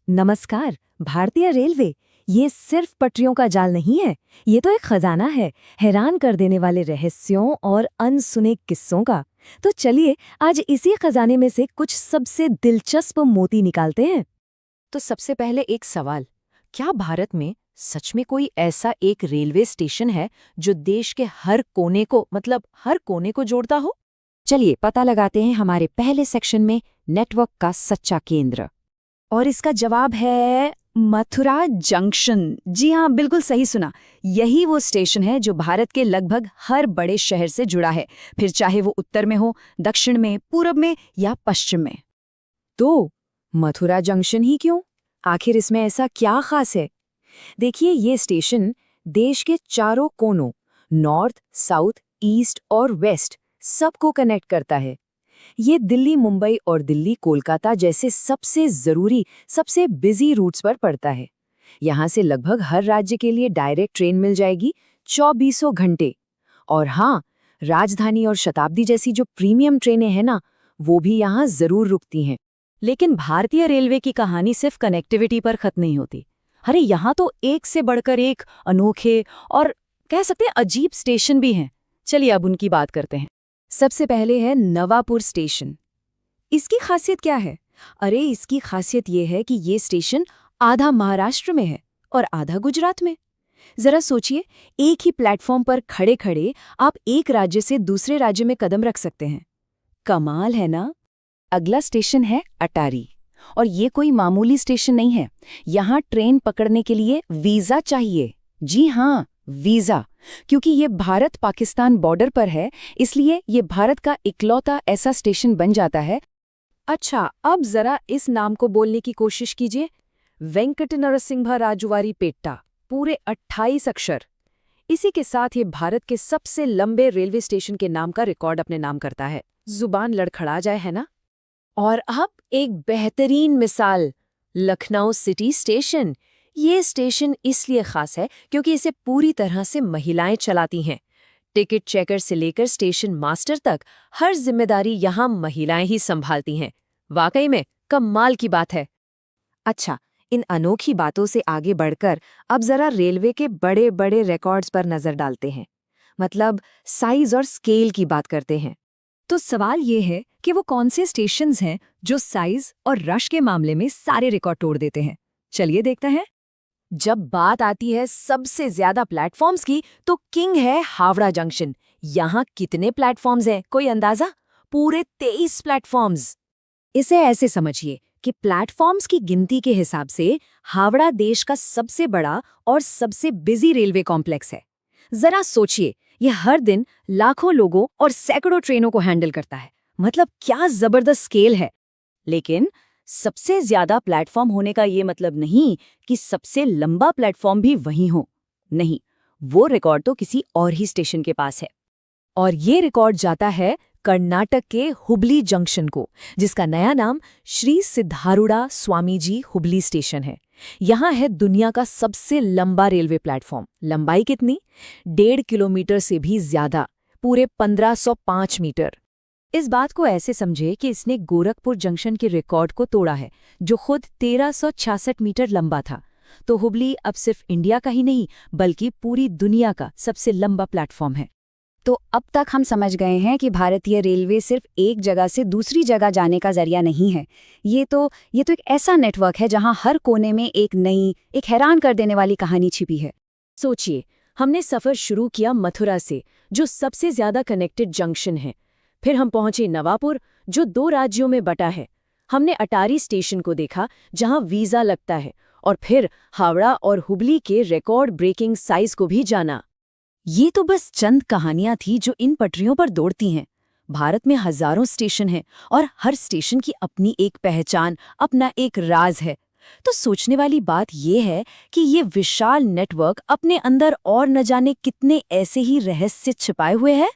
नमस्कार। भारतीय रेलवे ये सिर्फ पटरियों का जाल नहीं है, ये तो एक खजाना है, हैरान कर देने वाले रहस्यों और अनसुने किस्सों का। तो चलिए आज इसी खजाने में से कुछ सबसे दिलचस्प मोती निकालते हैं। तो सबसे पहले एक सवाल, क्या भारत में सच में कोई ऐसा एक रेलवे स्टेशन है जो देश के हर कोने को हर कोने को जोड़ता हो? चलिए पता लगाते हैं हमारे पहले सेक्शन में नेटवर्क का सच्चा केंद्र। और इसका जवाब है मथुरा जंक्शन। जी हाँ, बिल्कुल सही सुना। यही वो स्टेशन है जो भारत के लगभग हर बड़े शहर से जुड़ा है, फिर चाहे वो उत्तर में हो, दक्षिण में, पूरब में या पश्चिम में। तो मथुरा जंक्शन ही क्यों? आखिर इसमें ऐसा क्या खास है? देखिए, ये स्टेशन देश के चारों कोनों नॉर्थ, साउथ, ईस्ट और वेस्ट सबको कनेक्ट करता है। ये दिल्ली, मुंबई और दिल्ली, कोलकाता जैसे सबसे जरूरी, सबसे बिजी रूट्स पर पड़ता है। यहाँ से लगभग हर राज्य के लिए डायरेक्ट ट्रेन मिल जाएगी 24 घंटे। और हाँ, राजधानी और शताब्दी जैसी जो प्रीमियम ट्रेनें हैं ना, वो भी यहाँ जरूर रुकती हैं। लेकिन भारतीय रेलवे की कहानी सिर्फ कनेक्टिविटी पर खत्म नहीं होती। अरे यहाँ तो एक से बढ़कर एक अनोखे और कह सकते हैं अजीब स्टेशन भी हैं। चलिए अब उनकी बात करते हैं। सबसे पहले है नवापुर स्टेशन। इसकी खासियत क्या है? अरे इसकी खासियत ये है कि ये स्टेशन आधा महाराष्ट्र में है और आधा गुजरात में। जरा सोचिए, एक ही प्लेटफॉर्म पर खड़े खड़े आप एक राज्य से दूसरे राज्य में कदम रख सकते हैं। कमाल है ना? अगला स्टेशन है अटारी। और ये कोई मामूली स्टेशन नहीं है। यहाँ ट्रेन पकड़ने के लिए वीजा चाहिए। जी हाँ, वीजा। क्योंकि ये भारत पाकिस्तान बॉर्डर पर है, इसलिए ये भारत का इकलौता ऐसा स्टेशन बन जाता है। अच्छा, अब जरा इस नाम को बोलने की कोशिश कीजिए। वेंकट नरसिंह राजुवारी पेट्टा, पूरे 28 अक्षर। इसी के साथ ये भारत के सबसे लंबे रेलवे स्टेशन के नाम का रिकॉर्ड अपने नाम करता है। जुबान लड़खड़ा जाए, है ना? और अब एक बेहतरीन मिसाल, लखनऊ सिटी स्टेशन। ये स्टेशन इसलिए खास है क्योंकि इसे पूरी तरह से महिलाएं चलाती हैं। टिकट चेकर से लेकर स्टेशन मास्टर तक हर जिम्मेदारी यहाँ महिलाएं ही संभालती हैं। वाकई में कमाल की बात है। अच्छा, इन अनोखी बातों से आगे बढ़कर अब जरा रेलवे के बड़े बड़े रिकॉर्ड्स पर नजर डालते हैं। मतलब साइज और स्केल की बात करते हैं। तो सवाल ये है कि वो कौन से स्टेशंस हैं जो साइज और रश के मामले में सारे रिकॉर्ड तोड़ देते हैं। चलिए देखते हैं। जब बात आती है सबसे ज्यादा प्लेटफॉर्म्स की, तो किंग है हावड़ा जंक्शन। यहाँ कितने प्लेटफॉर्म्स हैं, कोई अंदाजा? पूरे 23 प्लेटफॉर्म्स। इसे ऐसे समझिए कि प्लेटफॉर्म्स की गिनती के हिसाब से हावड़ा देश का सबसे बड़ा और सबसे बिजी रेलवे कॉम्प्लेक्स है। जरा सोचिए, ये हर दिन लाखों लोगों और सैकड़ों ट्रेनों को हैंडल करता है। मतलब क्या जबरदस्त स्केल है। लेकिन सबसे ज्यादा प्लेटफॉर्म होने का ये मतलब नहीं कि सबसे लंबा प्लेटफॉर्म भी वहीं हो। नहीं, वो रिकॉर्ड तो किसी और ही स्टेशन के पास है। और ये रिकॉर्ड जाता है कर्नाटक के हुबली जंक्शन को, जिसका नया नाम श्री सिद्धारूढ़ा स्वामीजी हुबली स्टेशन है। यहाँ है दुनिया का सबसे लंबा रेलवे प्लेटफॉर्म। लंबाई कितनी? 1.5 किलोमीटर से भी ज्यादा, पूरे 1505 मीटर। इस बात को ऐसे समझे कि इसने गोरखपुर जंक्शन के रिकॉर्ड को तोड़ा है, जो खुद 1366 मीटर लंबा था। तो हुबली अब सिर्फ इंडिया का ही नहीं, बल्कि पूरी दुनिया का सबसे लंबा प्लेटफॉर्म है। तो अब तक हम समझ गए हैं कि भारतीय रेलवे सिर्फ एक जगह से दूसरी जगह जाने का जरिया नहीं है। ये तो एक ऐसा नेटवर्क है जहां हर कोने में एक नई, एक हैरान कर देने वाली कहानी छिपी है। सोचिए, हमने सफर शुरू किया मथुरा से, जो सबसे ज्यादा कनेक्टेड जंक्शन है। फिर हम पहुंचे नवापुर, जो 2 राज्यों में बटा है। हमने अटारी स्टेशन को देखा, जहां वीजा लगता है। और फिर हावड़ा और हुबली के रिकॉर्ड ब्रेकिंग साइज को भी जाना। ये तो बस चंद कहानियां थी जो इन पटरियों पर दौड़ती हैं। भारत में हजारों स्टेशन हैं और हर स्टेशन की अपनी एक पहचान, अपना एक राज है। तो सोचने वाली बात यह है कि ये विशाल नेटवर्क अपने अंदर और न जाने कितने ऐसे ही रहस्य छिपाए हुए हैं।